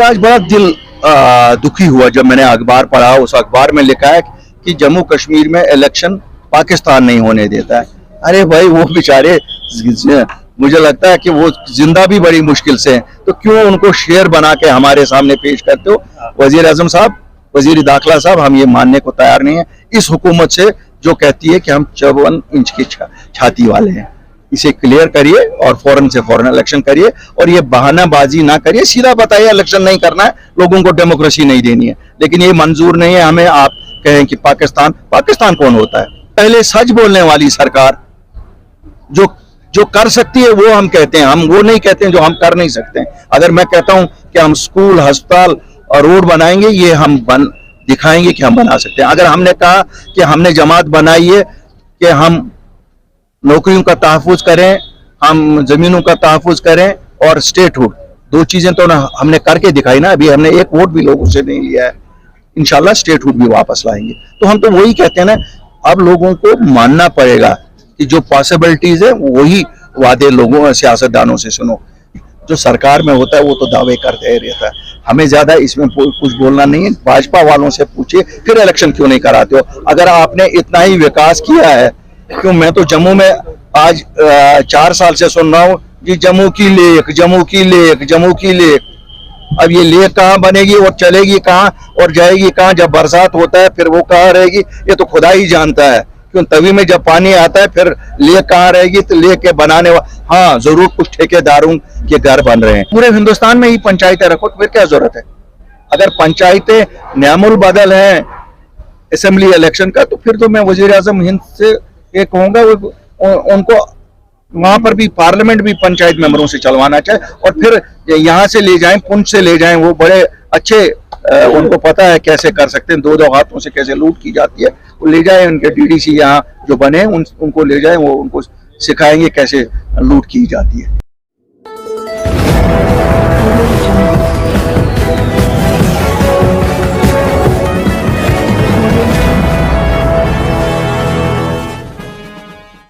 आज बड़ा दिल दुखी हुआ जब मैंने अखबार पढ़ा। उस अखबार में लिखा है कि जम्मू कश्मीर में इलेक्शन पाकिस्तान नहीं होने देता है। अरे भाई, वो बेचारे, मुझे लगता है कि वो जिंदा भी बड़ी मुश्किल से हैं, तो क्यों उनको शेर बना के हमारे सामने पेश करते हो? वजीर आजम साहब, वजीर दाखिला साहब, हम ये मानने को तैयार नहीं है इस हुकूमत से जो कहती है कि हम 54 इंच की छाती वाले हैं। इसे क्लियर करिए और फौरन से फौरन इलेक्शन करिए, और ये बहानाबाजी ना करिए, सीधा बताइए इलेक्शन नहीं करना है, लोगों को डेमोक्रेसी नहीं देनी है। लेकिन ये मंजूर नहीं है हमें आप कहें कि पाकिस्तान कौन होता है? पहले सच बोलने वाली सरकार जो कर सकती है वो हम कहते हैं, हम वो नहीं कहते हैं जो हम कर नहीं सकते हैं। अगर मैं कहता हूं कि हम स्कूल, अस्पताल और रोड बनाएंगे, ये हम दिखाएंगे कि हम बना सकते हैं। अगर हमने कहा कि हमने जमात बनाई है कि हम नौकरियों का तहफ़्फ़ुज़ करें, हम जमीनों का तहफ़्फ़ुज़ करें और स्टेटहुड, दो चीजें तो हमने करके दिखाई ना। अभी हमने एक वोट भी लोगों से नहीं लिया है, इंशाल्लाह स्टेटहुड भी वापस लाएंगे। तो हम तो वही कहते हैं ना, अब लोगों को मानना पड़ेगा कि जो पॉसिबिलिटीज है वही वादे लोगों, सियासतदानों से सुनो। जो सरकार में होता है वो तो दावे करते रहता है, हमें ज्यादा इसमें कुछ बोलना नहीं है। भाजपा वालों से पूछिए फिर इलेक्शन क्यों नहीं कराते हो? अगर आपने इतना ही विकास किया है, क्यों? मैं तो जम्मू में आज 4 साल से सुन रहा हूँ कि जम्मू की लेक, जम्मू की लेक, जम्मू की लेक। अब ये लेक कहाँ बनेगी और चलेगी कहाँ और जाएगी कहाँ? जब बरसात होता है फिर वो कहाँ रहेगी, ये तो खुदा ही जानता है। क्यों? तवी में जब पानी आता है फिर लेक कहाँ रहेगी? तो लेक के बनाने हाँ, जरूर कुछ ठेकेदारों के घर बन रहे हैं। पूरे हिंदुस्तान में ही पंचायतें रखो, फिर क्या जरूरत है? अगर पंचायतें न्यामुल बदल है असेंबली इलेक्शन का, तो फिर तो मैं वजीर आजम हिंद से ये कहूंगा उनको वहां पर भी पार्लियामेंट भी पंचायत मेंबरों से चलवाना चाहिए, और फिर यहाँ से ले जाएं, पुंछ से ले जाएं। वो बड़े अच्छे, उनको पता है कैसे कर सकते हैं, 2-2 हाथों से कैसे लूट की जाती है। वो ले जाए, उनके डीडीसी यहाँ जो बने उनको ले जाए, वो उनको सिखाएंगे कैसे लूट की जाती है।